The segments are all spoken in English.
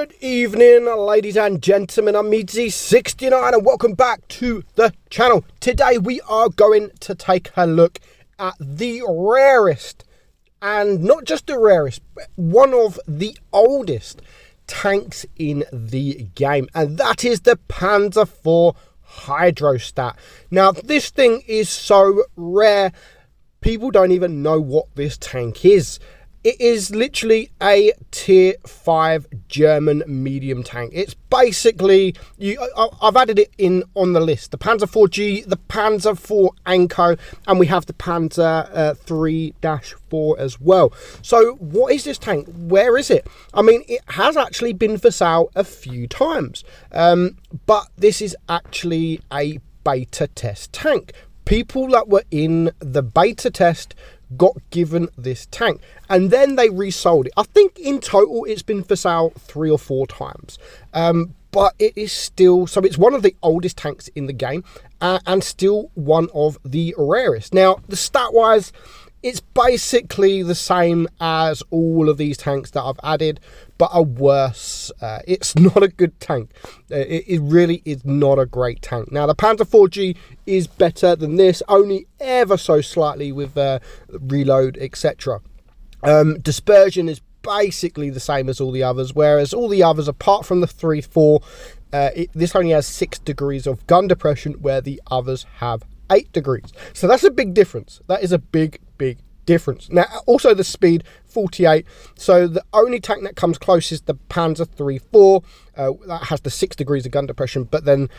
Good evening, ladies and gentlemen. I'm meadsyreplays and welcome back to the channel. Today we are going to take a look at the rarest, and not just the rarest, but one of the oldest tanks in the game, and that is the Panzer IV Hydrostat. Now, this thing is so rare, people don't even know what this tank is. It is literally a tier 5 German medium tank. It's basically, I've added it in on the list. The Panzer IV-G, the Panzer IV Anko, and we have the Panzer 3-4 as well. So what is this tank? Where is it? I mean, it has actually been for sale a few times. But this is actually a beta test tank. People that were in the beta test got given this tank and then they resold it. I think in total it's been for sale 3 or 4 times, but it is still, so it's one of the oldest tanks in the game, and still one of the rarest. Now, the stat wise, it's basically the same as all of these tanks that I've added, but a worse. It's not a good tank. It really is not a great tank. Now, the Panzer IV-G is better than this, only ever so slightly with reload, etc. Dispersion is basically the same as all the others, whereas all the others, apart from the 3-4, this only has 6 degrees of gun depression, where the others have 8 degrees. So that's a big difference. That is a big difference. Now, also the speed, 48. So the only tank that comes close is the Panzer 3-4. That has the 6 degrees of gun depression, but then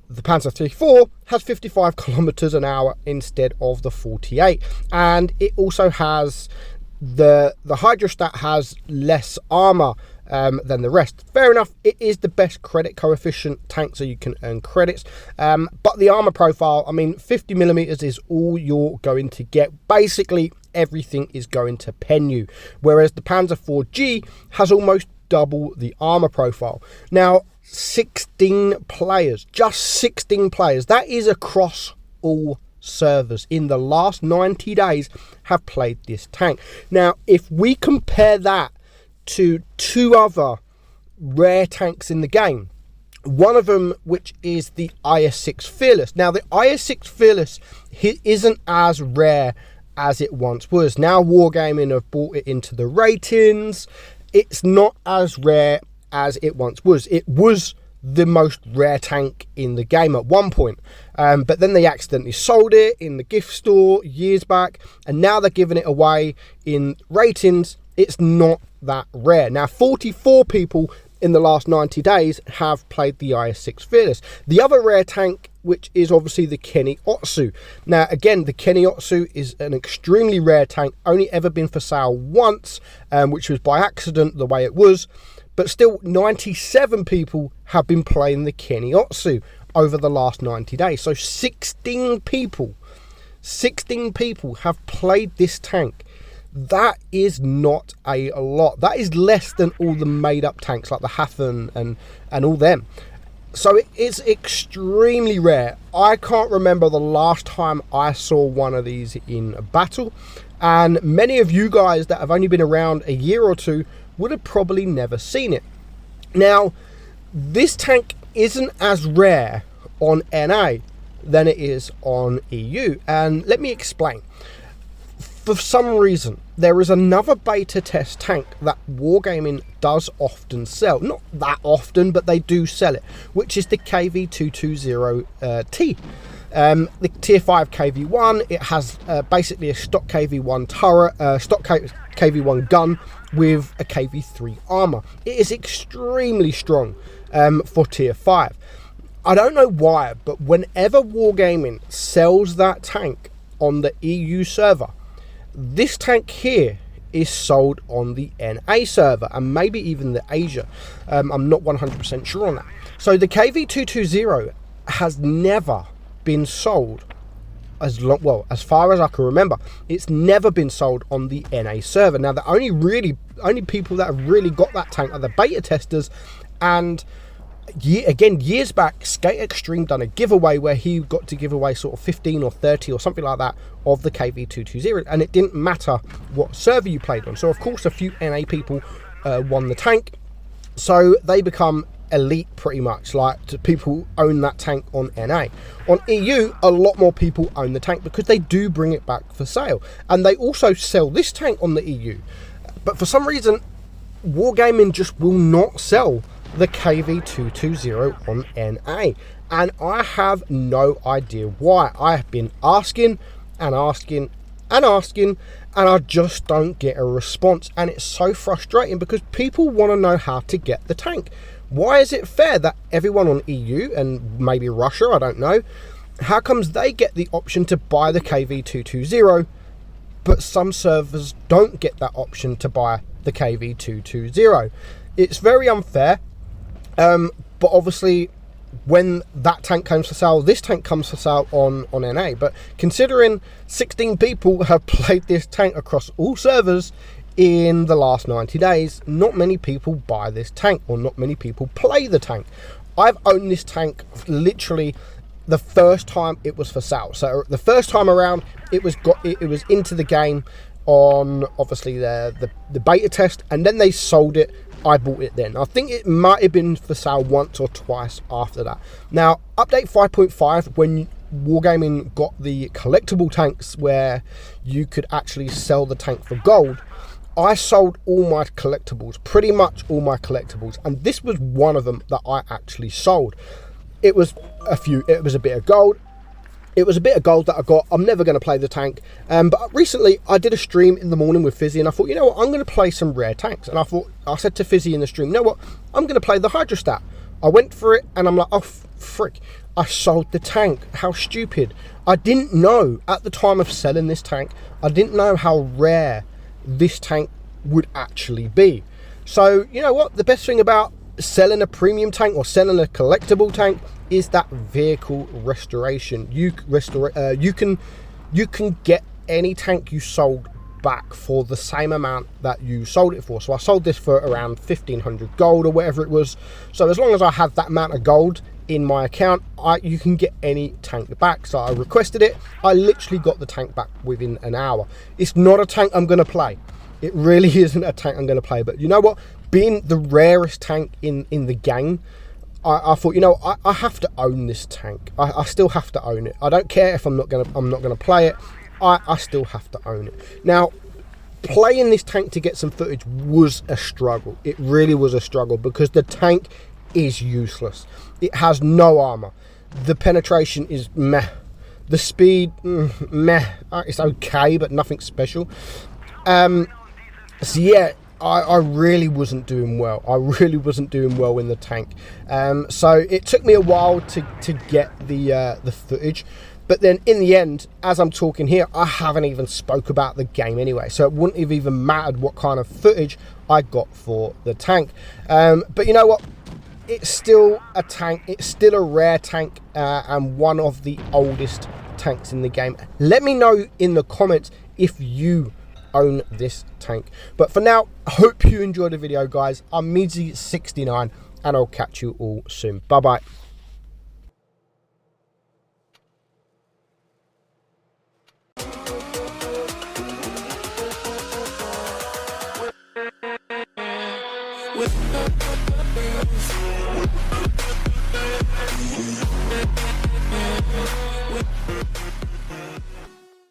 the Panzer 3-4 has 55 kilometers an hour instead of the 48. And it also has the Hydrostat has less armor than the rest. Fair enough, it is the best credit coefficient tank, so you can earn credits, but the armor profile, I mean, 50mm is all you're going to get. Basically everything is going to pen you, whereas the Panzer IV-G has almost double the armor profile. Now, 16 players, just 16 players, that is across all servers in the last 90 days have played this tank. Now, if we compare that to 2 other rare tanks in the game, one of them which is the IS-6 Fearless. Now, the IS-6 Fearless isn't as rare as it once was. Now Wargaming have brought it into the ratings. It's not as rare as it once was. It was the most rare tank in the game at one point, but then they accidentally sold it in the gift store years back, and now they're giving it away in ratings. It's not that rare. Now, 44 people in the last 90 days have played the IS-6 Fearless. The other rare tank, which is obviously the Kenny Otsu. Now, again, the Kenny Otsu is an extremely rare tank, only ever been for sale once, which was by accident the way it was, but still 97 people have been playing the Kenny Otsu over the last 90 days. So 16 people have played this tank. That is not a lot. That is less than all the made up tanks like the Hafen and all them. So it is extremely rare. I can't remember the last time I saw one of these in a battle, and many of you guys that have only been around a year or two would have probably never seen it. Now, this tank isn't as rare on NA than it is on EU, and let me explain. For some reason, there is another beta test tank that Wargaming does often sell. Not that often, but they do sell it, which is the KV220T. The tier 5 KV1. It has basically a stock KV1 turret, stock KV1 gun with a KV3 armor. It is extremely strong for tier 5. I don't know why, but whenever Wargaming sells that tank on the EU server, this tank here is sold on the NA server, and maybe even the Asia. I'm not 100% sure on that. So the KV220 has never been sold as far as I can remember. It's never been sold on the NA server. Now, the only people that have really got that tank are the beta testers, and again, years back, Skate Extreme done a giveaway where he got to give away sort of 15 or 30 or something like that of the KV220, and it didn't matter what server you played on. So of course a few NA people won the tank, So they become elite pretty much, like people own that tank on NA. On EU, a lot more people own the tank because they do bring it back for sale, and they also sell this tank on the EU. But for some reason, Wargaming just will not sell the KV220 on NA, and I have no idea why. I have been asking and asking and asking, and I just don't get a response, and it's so frustrating because people want to know how to get the tank. Why is it fair that everyone on EU and maybe Russia, I don't know, how comes they get the option to buy the KV220, but some servers don't get that option to buy the KV220? It's very unfair, but obviously when that tank comes for sale, this tank comes for sale on NA. But considering 16 people have played this tank across all servers in the last 90 days, not many people buy this tank, or not many people play the tank. I've owned this tank literally the first time it was for sale. So the first time around, it was into the game on obviously the beta test, and then they sold it. I bought it then. I think it might have been for sale once or twice after that. Now, update 5.5, when Wargaming got the collectible tanks where you could actually sell the tank for gold, I sold all my collectibles, pretty much all my collectibles, and this was one of them that I actually sold. It was a bit of gold. It was a bit of gold that I got. I'm never going to play the tank. But recently, I did a stream in the morning with Fizzy, and I thought, you know what, I'm going to play some rare tanks. And I said to Fizzy in the stream, you know what, I'm going to play the Hydrostat. I went for it, and I'm like, oh, frick, I sold the tank. How stupid. I didn't know, at the time of selling this tank, I didn't know how rare this tank would actually be. So, you know what, the best thing about selling a premium tank or selling a collectible tank is that vehicle restoration. You can get any tank you sold back for the same amount that you sold it for. So I sold this for around 1500 gold or whatever it was. So as long as I have that amount of gold in my account, you can get any tank back. So I requested it. I literally got the tank back within an hour. It's not a tank I'm going to play. It really isn't a tank I'm going to play. But you know what? Being the rarest tank in the game, I thought, you know, I have to own this tank. I still have to own it. I don't care if I'm not gonna play it. I still have to own it. Now, playing this tank to get some footage was a struggle. It really was a struggle because the tank is useless. It has no armor. The penetration is meh. The speed, meh. It's okay, but nothing special. So yeah, I really wasn't doing well. I really wasn't doing well in the tank. So it took me a while to get the footage. But then in the end, as I'm talking here, I haven't even spoke about the game anyway. So it wouldn't have even mattered what kind of footage I got for the tank. But you know what? It's still a tank. It's still a rare tank and one of the oldest tanks in the game. Let me know in the comments if you own this tank. But for now, I hope you enjoyed the video, guys. I'm meadsy69, and I'll catch you all soon. Bye bye.